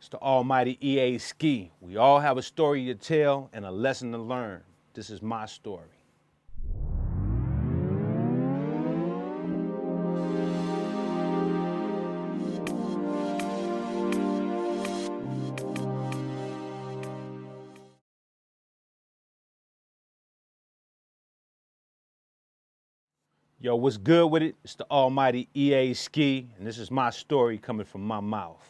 It's the almighty EA Ski. We all have a story to tell and a lesson to learn. This is my story. Yo, what's good with it? It's the almighty EA Ski, and this is my story coming from my mouth.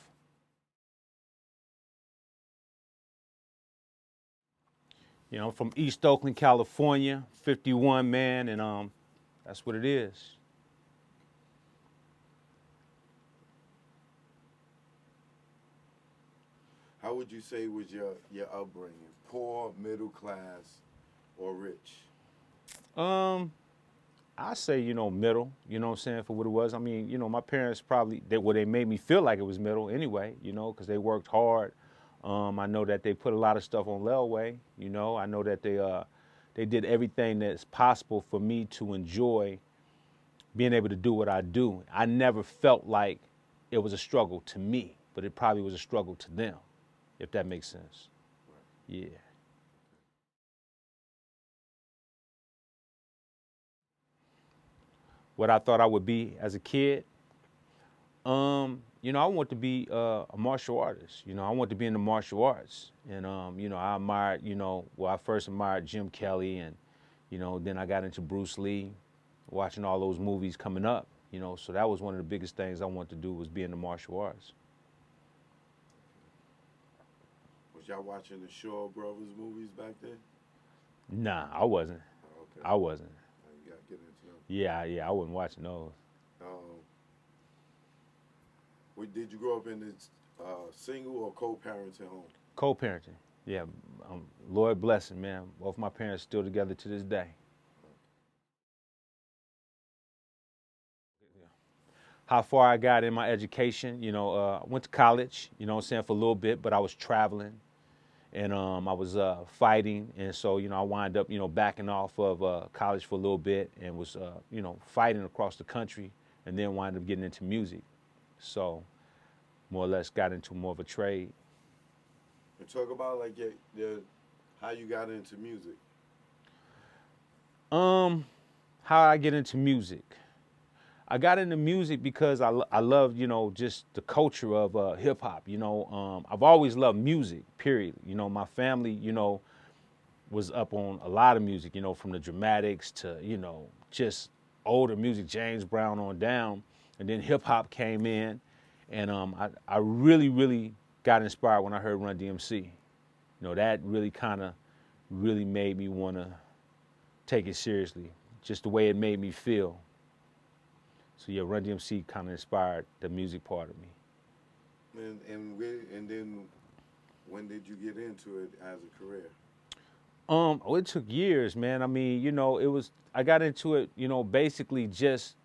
You know, I'm from East Oakland, California, 51 man, and that's what it is. How would you say was your upbringing? Poor, middle class, or rich? I say, middle, what I'm saying, for what it was. I mean, my parents probably, they made me feel like it was middle anyway, because they worked hard. I know that they put a lot of stuff on Railway, I know that they did everything that's possible for me to enjoy being able to do what I do. I never felt like it was a struggle to me, but it probably was a struggle to them, if that makes sense. Right. Yeah. What I thought I would be as a kid, I want to be a martial artist. I want to be in the martial arts. And, I admired, I first admired Jim Kelly and, then I got into Bruce Lee, watching all those movies coming up, so that was one of the biggest things I wanted to do was be in the martial arts. Was y'all watching the Shaw Brothers movies back then? Nah, I wasn't. Oh, okay. I wasn't. You gotta get into them. Yeah, I wasn't watching those. Did you grow up in this single or co-parenting home? Co-parenting. Yeah, Lord blessing, man. Both my parents still together to this day. How far I got in my education, I went to college, what I'm saying, for a little bit, but I was traveling and I was fighting. And so, I wind up, backing off of college for a little bit and was, fighting across the country and then wind up getting into music. So more or less got into more of a trade. And talk about like how you got into music. How I get into music. I got into music because I love, just the culture of hip hop. I've always loved music, period. My family, was up on a lot of music, from the Dramatics to, just older music, James Brown on down. And then hip hop came in, and I really, really got inspired when I heard Run DMC. That really kind of really made me want to take it seriously, just the way it made me feel. So yeah, Run DMC kind of inspired the music part of me. And then when did you get into it as a career? It took years, man. I mean, I got into it, basically just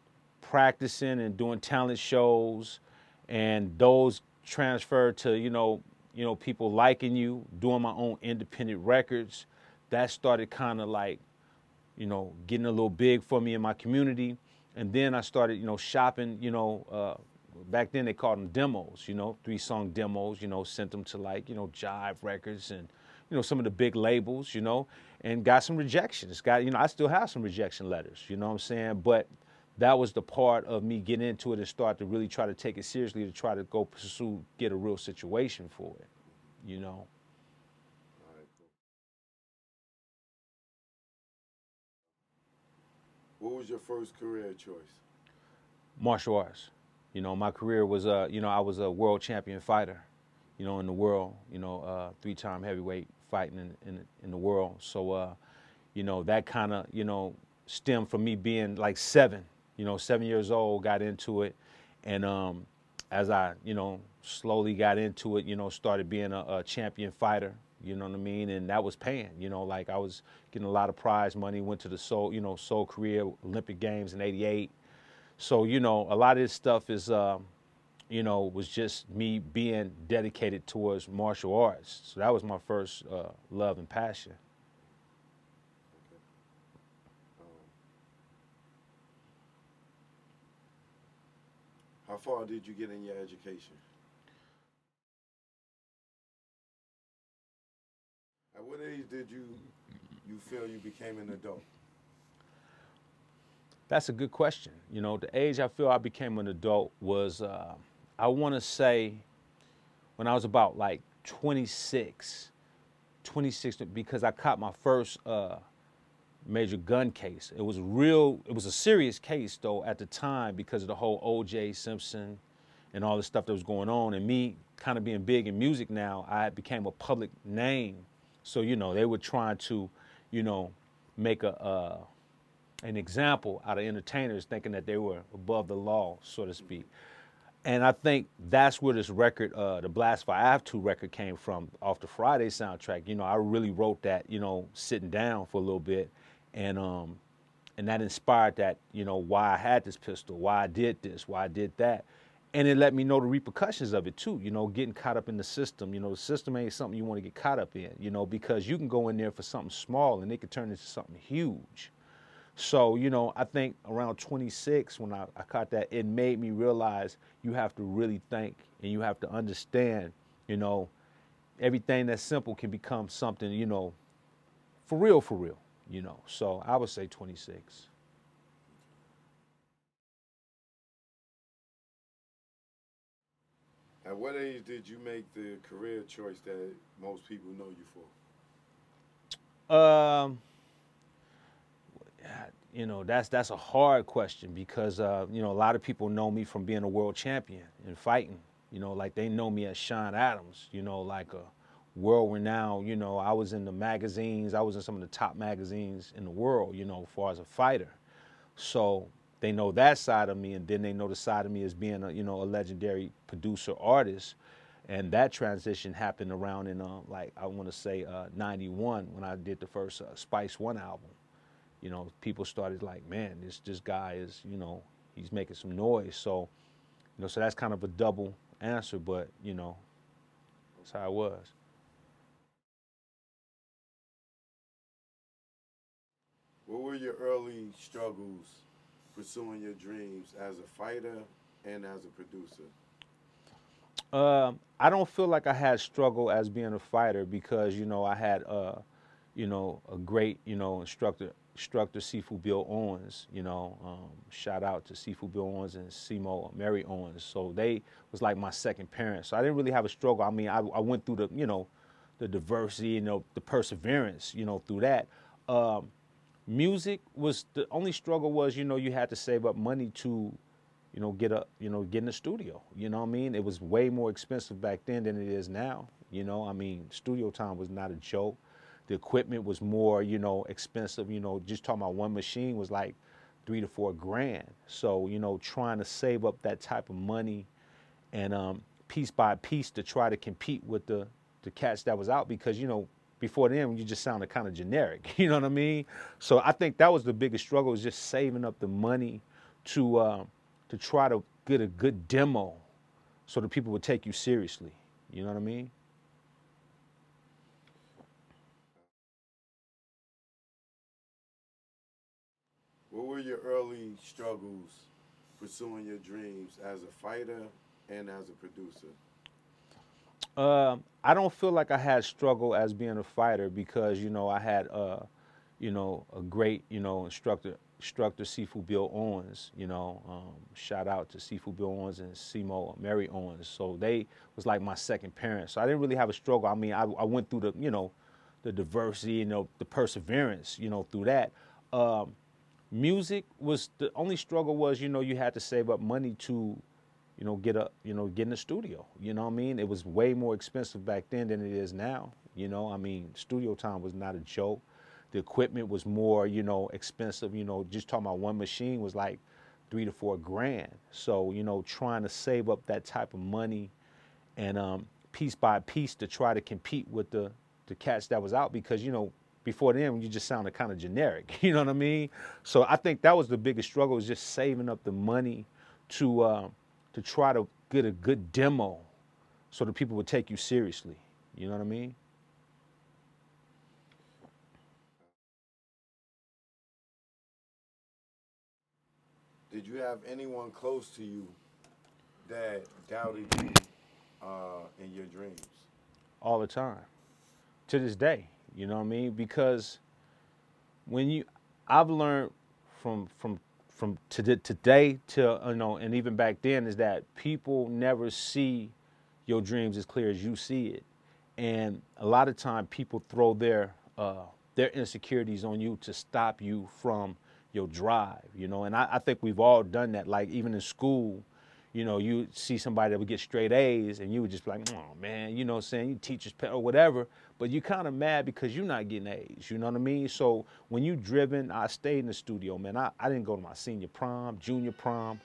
practicing and doing talent shows, and those transferred to, people liking you, doing my own independent records. That started kind of like, getting a little big for me in my community. And then I started, shopping, back then they called them demos, 3-song demos, sent them to like, Jive Records and, some of the big labels, and got some rejections. I still have some rejection letters, you know what I'm saying? But that was the part of me getting into it and start to really try to take it seriously to try to go pursue, get a real situation for it, All right, cool. What was your first career choice? Martial arts. My career was, I was a world champion fighter, in the world, 3-time heavyweight fighting in the world. So, that kind of, stemmed from me being like 7 years old, got into it. And as I, slowly got into it, started being a champion fighter, you know what I mean? And that was paying, like I was getting a lot of prize money, went to the Seoul Korea Olympic Games in '88. So, a lot of this stuff is, was just me being dedicated towards martial arts. So that was my first love and passion. Okay. How far did you get in your education? At what age did you feel you became an adult? That's a good question. You know, the age I feel I became an adult was, I want to say, when I was about like 26, 26, because I caught my first major gun case. It was a serious case though at the time because of the whole O.J. Simpson and all the stuff that was going on. And me kind of being big in music now, I became a public name. So, you know, they were trying to, you know, make an example out of entertainers thinking that they were above the law, so to speak. And I think that's where this record, the Blast for I Have To record came from off the Friday soundtrack. You know, I really wrote that, you know, sitting down for a little bit. And that inspired that, you know, why I had this pistol, why I did this, why I did that. And it let me know the repercussions of it too, you know, getting caught up in the system. You know, the system ain't something you want to get caught up in, you know, because you can go in there for something small and it could turn into something huge. So, you know, I think around 26, when I caught that, it made me realize you have to really think and you have to understand, you know, everything that's simple can become something, you know, for real, you know. So I would say 26. At what age did you make the career choice that most people know you for? Um, you know, that's a hard question because you know, a lot of people know me from being a world champion and fighting. You know, like they know me as Sean Adams. You know, like a world renowned. You know, I was in the magazines. I was in some of the top magazines in the world. You know, as far as a fighter. So they know that side of me, and then they know the side of me as being a, you know, a legendary producer artist. And that transition happened around in like I want to say '91 when I did the first Spice One album. You know, people started like, man, this guy is, you know, he's making some noise. So, you know, so that's kind of a double answer, but you know, that's how it was. What were your early struggles pursuing your dreams as a fighter and as a producer? I don't feel like I had struggle as being a fighter because you know I had you know a great you know instructor Sifu Bill Owens. You know, shout out to Sifu Bill Owens and Simo Mary Owens. So they was like my second parents. So I didn't really have a struggle. I mean, I went through the you know the diversity, you know, the perseverance, you know, through that. Um, Music was the only struggle was you know you had to save up money to get in the studio. You know what I mean? It was way more expensive back then than it is now. You know, I mean, studio time was not a joke. The equipment was more, you know, expensive. You know, just talking about one machine was like 3 to 4 grand. So, you know, trying to save up that type of money and piece by piece to try to compete with the cats that was out because you know before then you just sounded kind of generic. You know what I mean? So I think that was the biggest struggle is just saving up the money to uh, to try to get a good demo so that people would take you seriously. You know what I mean? What were your early struggles pursuing your dreams as a fighter and as a producer? I don't feel like I had struggle as being a fighter because you know I had you know a great you know instructor Sifu Bill Owens. You know, shout out to Sifu Bill Owens and Simo Mary Owens. So they was like my second parents. So I didn't really have a struggle. I mean, I went through the you know the diversity, you know, the perseverance, you know, through that. Um, Music was the only struggle was you know you had to save up money to get in the studio. You know what I mean? It was way more expensive back then than it is now. You know, I mean, studio time was not a joke. The equipment was more, you know, expensive. You know, just talking about one machine was like 3 to 4 grand. So, you know, trying to save up that type of money and piece by piece to try to compete with the cats that was out because, you know, before then you just sounded kind of generic. You know what I mean? So I think that was the biggest struggle is just saving up the money to to try to get a good demo so that people would take you seriously. You know what I mean? Did you have anyone close to you that doubted you in your dreams? All the time. To this day. You know what I mean? Because when you, I've learned from today to and even back then is that people never see your dreams as clear as you see it, and a lot of time people throw their insecurities on you to stop you from your drive, and I think we've all done that. Like even in school, you see somebody that would get straight A's and you would just be like, oh man, what I'm saying, you teacher's pet or whatever, but you kind of mad because you're not getting A's, you know what I mean? So when you driven, I stayed in the studio, man. I didn't go to my senior prom, junior prom.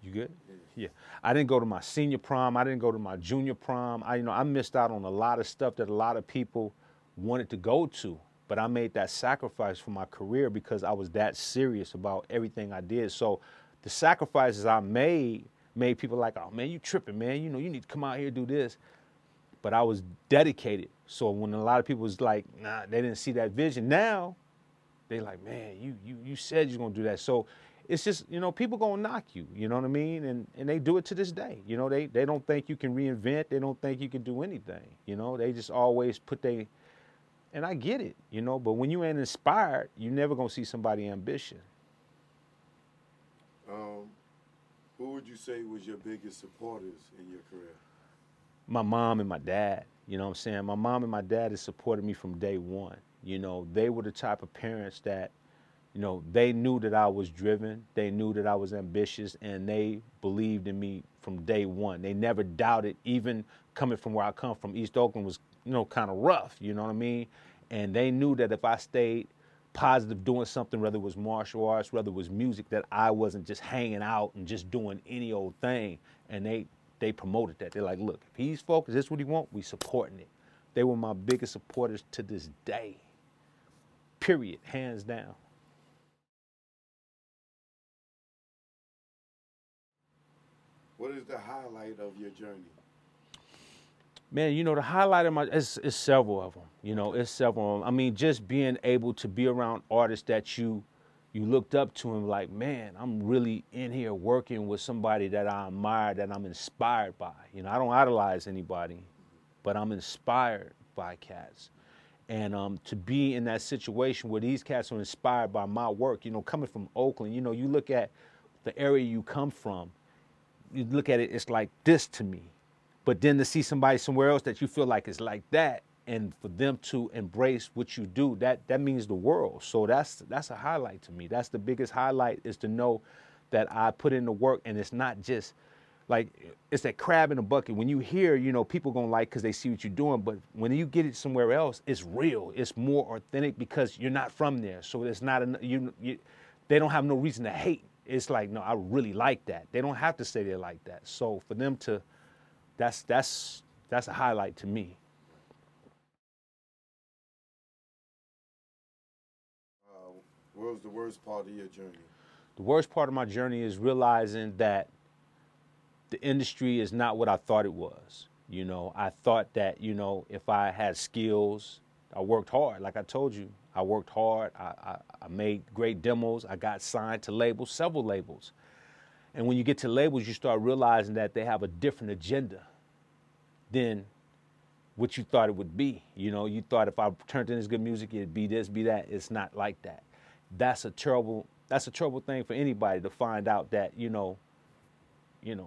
You good? Yeah. I didn't go to my senior prom. I didn't go to my junior prom. I missed out on a lot of stuff that a lot of people wanted to go to. But I made that sacrifice for my career because I was that serious about everything I did. So the sacrifices I made people like, oh man, you tripping, man. You need to come out here and do this. But I was dedicated. So when a lot of people was like, nah, they didn't see that vision. Now they like, man, you said you're gonna do that. So it's just, people gonna knock you, you know what I mean? And they do it to this day. They don't think you can reinvent, they don't think you can do anything. They just always and I get it, but when you ain't inspired, you never gonna see somebody ambition. Who would you say was your biggest supporters in your career? My mom and my dad, you know what I'm saying? My mom and my dad has supported me from day one. They were the type of parents that, they knew that I was driven, they knew that I was ambitious, and they believed in me from day one. They never doubted, even coming from where I come from. East Oakland was, kind of rough, you know what I mean? And they knew that if I stayed positive doing something, whether it was martial arts, whether it was music, that I wasn't just hanging out and just doing any old thing. And they promoted that. They're like, look, if he's focused, this is what he wants, we supporting it. They were my biggest supporters to this day. Period, hands down. What is the highlight of your journey? Man, the highlight of it's several of them. It's several of them. I mean, just being able to be around artists that you looked up to and like, man, I'm really in here working with somebody that I admire, that I'm inspired by. I don't idolize anybody, but I'm inspired by cats. And to be in that situation where these cats are inspired by my work, coming from Oakland, you look at the area you come from, you look at it, it's like this to me. But then to see somebody somewhere else that you feel like is like that, and for them to embrace what you do, that means the world. So that's a highlight to me. That's the biggest highlight, is to know that I put in the work, and it's not just like, it's that crab in a bucket. When you hear, people gonna like because they see what you're doing, but when you get it somewhere else, it's real. It's more authentic because you're not from there. So it's not they don't have no reason to hate. It's like, no, I really like that. They don't have to say they like that. So for them to, that's a highlight to me. What was the worst part of your journey? The worst part of my journey is realizing that the industry is not what I thought it was. I thought that, if I had skills, I worked hard. Like I told you, I worked hard. I made great demos. I got signed to labels, several labels. And when you get to labels, you start realizing that they have a different agenda than what you thought it would be. You thought if I turned in this good music, it'd be this, be that. It's not like that. That's a terrible thing for anybody to find out that,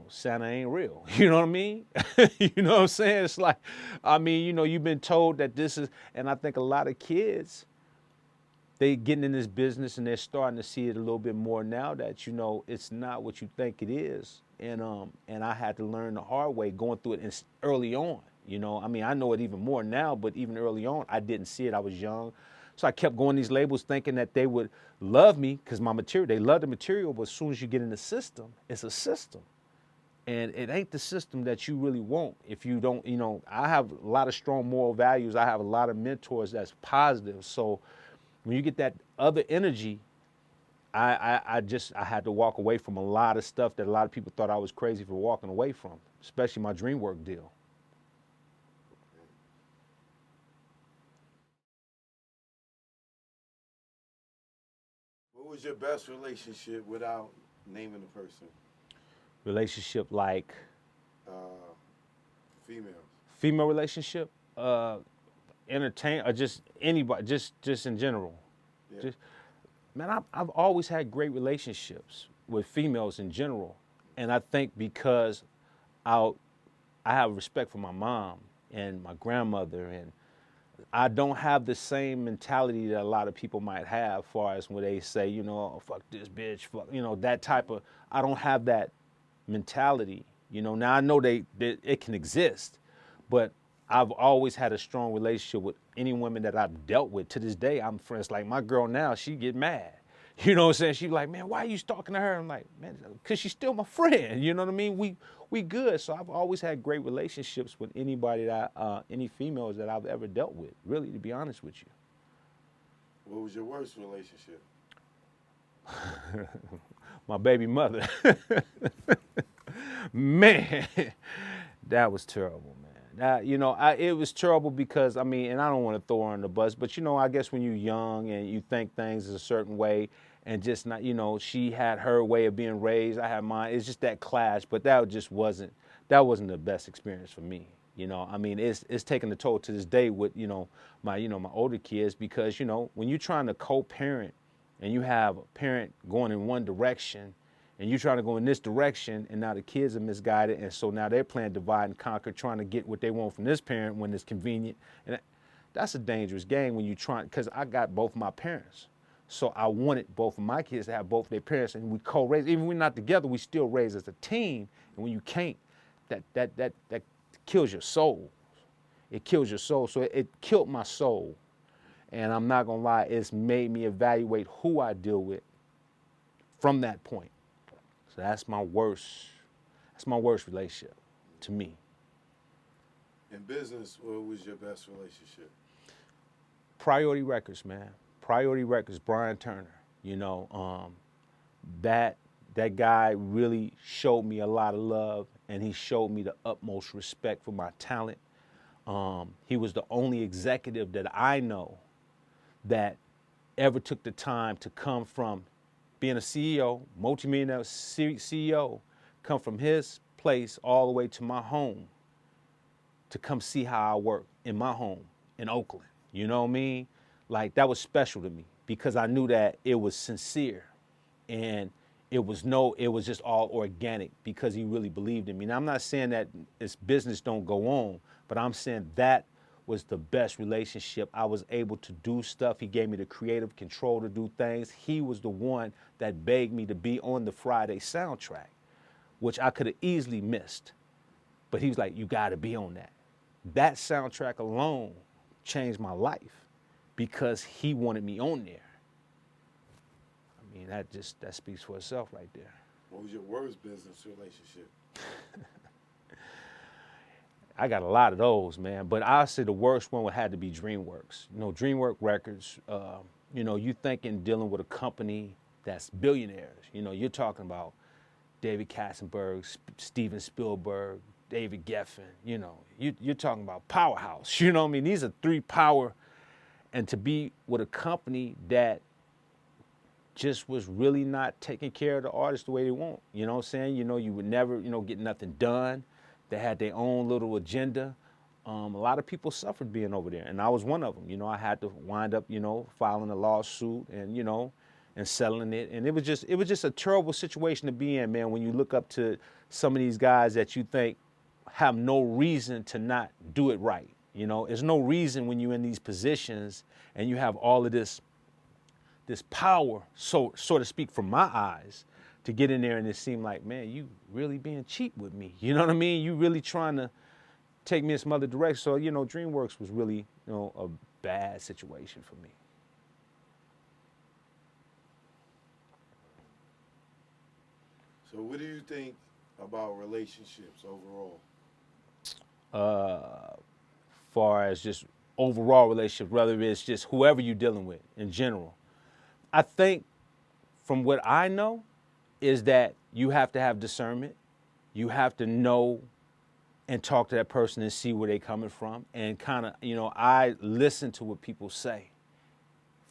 Santa ain't real. You know what I mean? You know what I'm saying? It's like, you've been told that this is, and I think a lot of kids, they getting in this business and they're starting to see it a little bit more now that, it's not what you think it is. And I had to learn the hard way going through it early on. I know it even more now, but even early on, I didn't see it. I was young. So I kept going these labels thinking that they would love me because my material, they love the material, but as soon as you get in the system, it's a system. And it ain't the system that you really want if you don't, I have a lot of strong moral values. I have a lot of mentors that's positive. So when you get that other energy, I had to walk away from a lot of stuff that a lot of people thought I was crazy for walking away from, especially my DreamWorks deal. What was your best relationship without naming the person? Relationship like Uh, Females. female relationship. entertain or just anybody, just in general. Yeah. Just man, I've always had great relationships with females in general, and I think because I I have respect for my mom and my grandmother, and I don't have the same mentality that a lot of people might have, far as when they say, you know, oh, fuck this bitch, fuck, you know, that type of. I don't have that mentality. You know, now I know that it can exist, but I've always had a strong relationship with any women that I've dealt with. To this day, I'm friends. Like my girl now, she get mad. You know what I'm saying? She like, man, why are you talking to her? I'm like, man, because she's still my friend. You know what I mean? We good. So I've always had great relationships with anybody any females that I've ever dealt with. Really, to be honest with you. What was your worst relationship? My baby mother. Man, that was terrible, man. That, you know, it was terrible because, I mean, and I don't want to throw her on the bus, but, you know, I guess when you're young and you think things a certain way and just not, you know, she had her way of being raised, I had mine. It's just that clash, but that wasn't the best experience for me. You know, I mean, it's taking a toll to this day with, you know, my older kids because, you know, when you're trying to co-parent and you have a parent going in one direction and you're trying to go in this direction, and now the kids are misguided, and so now they're playing divide and conquer, trying to get what they want from this parent when it's convenient. And that's a dangerous game when you're trying, because I got both my parents. So I wanted both of my kids to have both their parents, and we co-raise. Even when we're not together, we still raise as a team. And when you can't, that kills your soul. It kills your soul. So it killed my soul. And I'm not gonna lie, it's made me evaluate who I deal with from that point. So that's my worst relationship to me. In business, what was your best relationship? Priority Records, man. Priority Records, Brian Turner. You know, that guy really showed me a lot of love, and he showed me the utmost respect for my talent. He was the only executive that I know that ever took the time to come from being a CEO, multimillionaire CEO, come from his place all the way to my home to come see how I work in my home in Oakland. You know what I mean? Like that was special to me because I knew that it was sincere and it was just all organic because he really believed in me. Now I'm not saying that his business don't go on, but I'm saying that was the best relationship. I was able to do stuff. He gave me the creative control to do things. He was the one that begged me to be on the Friday soundtrack, which I could have easily missed. But he was like, you got to be on that. That soundtrack alone changed my life because he wanted me on there. I mean, that speaks for itself right there. What was your worst business relationship? I got a lot of those, man. But I'll say the worst one would have to be DreamWorks. You know, DreamWorks Records, you know, you thinking dealing with a company that's billionaires. You know, you're talking about David Katzenberg, Steven Spielberg, David Geffen. You know, you're talking about powerhouse. You know what I mean? These are three power. And to be with a company that just was really not taking care of the artists the way they want. You know what I'm saying? You know, you would never, you know, get nothing done. They had their own little agenda. A lot of people suffered being over there, and I was one of them. You know, I had to wind up, you know, filing a lawsuit and, you know, and settling it. And it was just a terrible situation to be in, man, when you look up to some of these guys that you think have no reason to not do it right. You know, there's no reason when you're in these positions and you have all of this power, so to speak, from my eyes, to get in there and it seemed like, man, you really being cheap with me. You know what I mean? You really trying to take me in some other direction. So, you know, DreamWorks was really, you know, a bad situation for me. So what do you think about relationships overall? Far as just overall relationship, whether it's just whoever you're dealing with in general. I think from what I know is that you have to have discernment. You have to know and talk to that person and see where they're coming from. And kind of, you know, I listen to what people say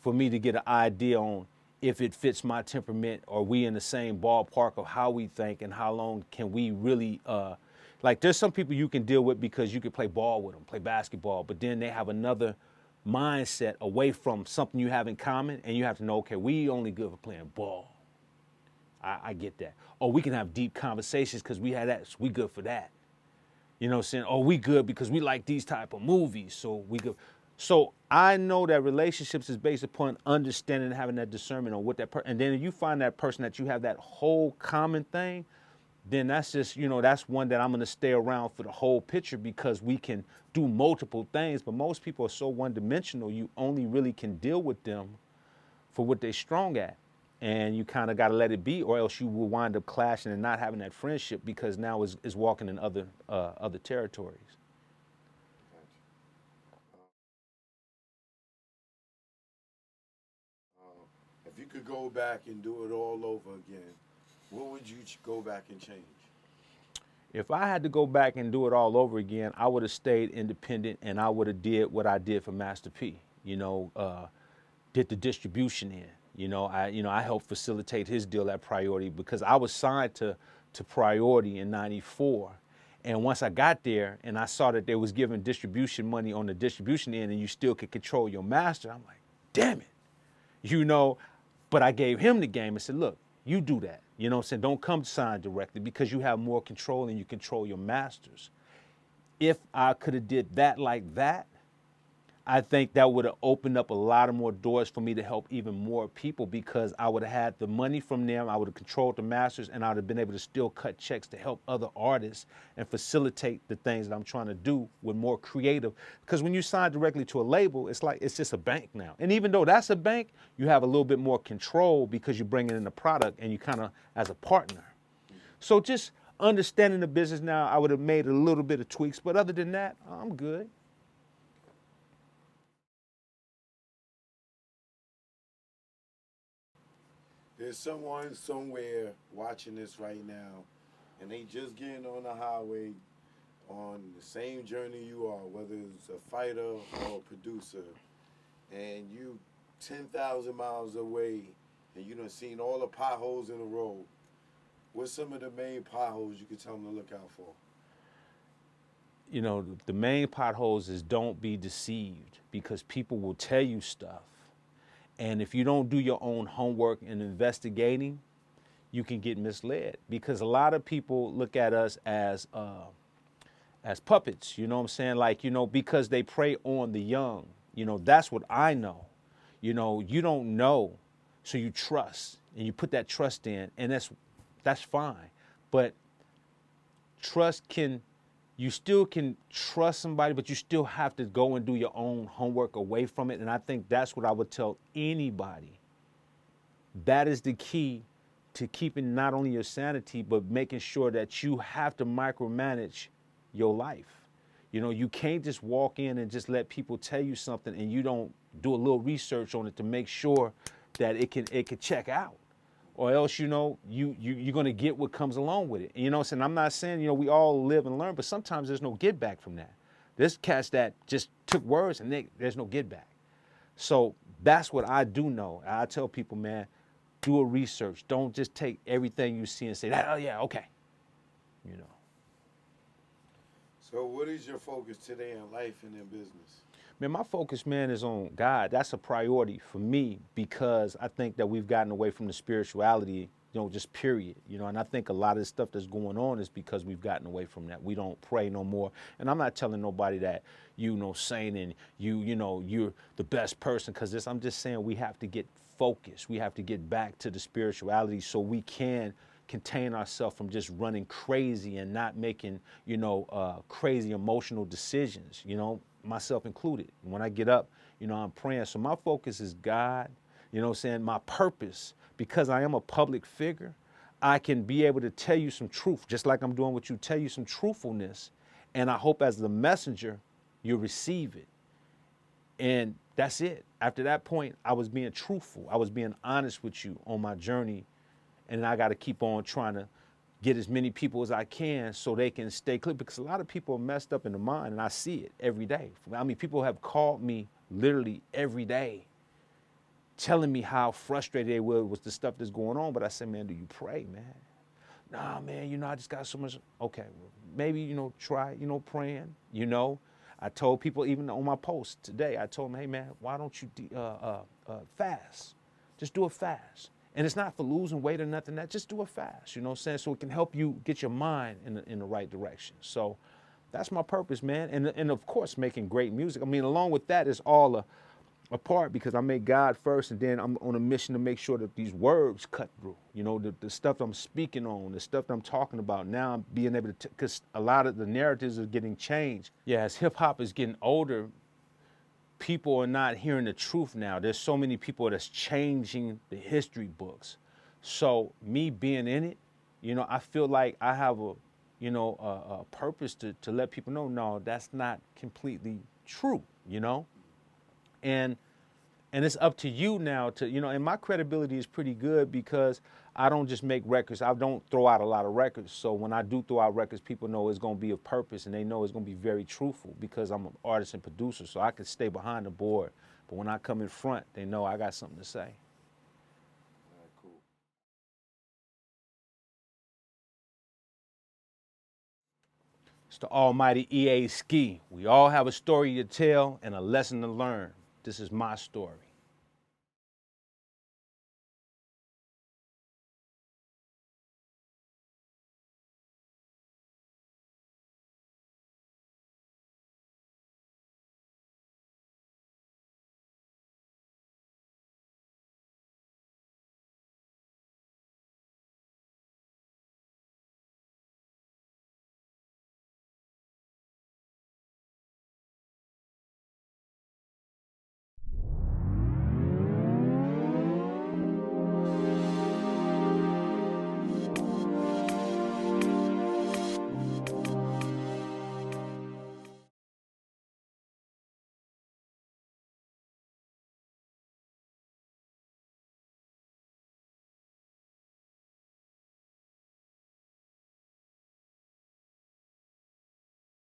for me to get an idea on if it fits my temperament or we in the same ballpark of how we think and how long can we really, like there's some people you can deal with because you can play ball with them, play basketball, but then they have another mindset away from something you have in common, and you have to know, okay, we only good for playing ball. I get that. Or we can have deep conversations because we had that, so we good for that. You know what I'm saying? Oh, we good because we like these type of movies, so we good. So I know that relationships is based upon understanding and having that discernment on what that person, and then if you find that person that you have that whole common thing, then that's just, that's one that I'm gonna stay around for the whole picture because we can do multiple things. But most people are so one-dimensional, you only really can deal with them for what they're strong at. And you kind of got to let it be, or else you will wind up clashing and not having that friendship because now is walking in other territories. If you could go back and do it all over again, what would you go back and change? If I had to go back and do it all over again, I would have stayed independent and I would have did what I did for Master P. Did the distribution in. I helped facilitate his deal at Priority because I was signed to Priority in '94. And once I got there and I saw that they was giving distribution money on the distribution end and you still could control your master, I'm like, damn it. you know. But I gave him the game and said, look, you do that. You know what I'm saying? Don't come sign directly because you have more control and you control your masters. If I could have did that like that, I think that would have opened up a lot of more doors for me to help even more people because I would have had the money from them, I would have controlled the masters, and I would have been able to still cut checks to help other artists and facilitate the things that I'm trying to do with more creative. Because when you sign directly to a label, it's like it's just a bank now. And even though that's a bank, you have a little bit more control because you're bringing in the product and you kind of as a partner. So just understanding the business now, I would have made a little bit of tweaks, but other than that, I'm good. There's someone somewhere watching this right now, and they just getting on the highway on the same journey you are, whether it's a fighter or a producer, and you 10,000 miles away, and you done seen all the potholes in the road. What's some of the main potholes you could tell them to look out for? The main potholes is don't be deceived because people will tell you stuff. And if you don't do your own homework and investigating, you can get misled because a lot of people look at us as puppets, you know what I'm saying? Like, because they prey on the young. That's what I know. You don't know, so you trust and you put that trust in, and that's fine. But trust you still can trust somebody, but you still have to go and do your own homework away from it. And I think that's what I would tell anybody. That is the key to keeping not only your sanity, but making sure that you have to micromanage your life. You can't just walk in and just let people tell you something and you don't do a little research on it to make sure that it can check out. Or else, you're going to get what comes along with it. And I'm not saying, we all live and learn, but sometimes there's no get back from that. There's cats that just took words and there's no get back. So that's what I do know. I tell people, man, do a research. Don't just take everything you see and say, oh, yeah, okay. So what is your focus today in life and in business? Man, my focus, man, is on God. That's a priority for me because I think that we've gotten away from the spirituality, just period. And I think a lot of the stuff that's going on is because we've gotten away from that. We don't pray no more. And I'm not telling nobody that, saying and you're the best person because I'm just saying we have to get focused. We have to get back to the spirituality so we can contain ourselves from just running crazy and not making, crazy emotional decisions, myself included. When I get up, I'm praying. So my focus is God, my purpose, because I am a public figure, I can be able to tell you some truth, just like I'm doing with you, tell you some truthfulness. And I hope as the messenger, you receive it. And that's it. After that point, I was being truthful. I was being honest with you on my journey. And I got to keep on trying to get as many people as I can so they can stay clear because a lot of people are messed up in the mind and I see it every day. I mean, people have called me literally every day telling me how frustrated they were with the stuff that's going on. But I said, man, do you pray, man? Nah, man, I just got so much. Okay, well, maybe, try, praying, I told people even on my post today, I told them, hey man, why don't you fast? Just do a fast. And it's not for losing weight or nothing. That just do a fast. You know what I'm saying? So it can help you get your mind in the right direction. So that's my purpose, man. And of course, making great music. I mean, along with that is all a part because I make God first, and then I'm on a mission to make sure that these words cut through. You know, the stuff I'm speaking on, the stuff that I'm talking about. Now I'm being able to, because a lot of the narratives are getting changed. Yeah, as hip hop is getting older, people are not hearing the truth now. There's so many people that's changing the history books. So me being in it, you know, I feel like I have a purpose to let people know, no, that's not completely true, you know? And it's up to you now to, you know, and my credibility is pretty good because I don't just make records. I don't throw out a lot of records. So when I do throw out records, people know it's going to be of purpose, and they know it's going to be very truthful because I'm an artist and producer, so I can stay behind the board. But when I come in front, they know I got something to say. All right, cool. It's the almighty EA Ski. We all have a story to tell and a lesson to learn. This is my story.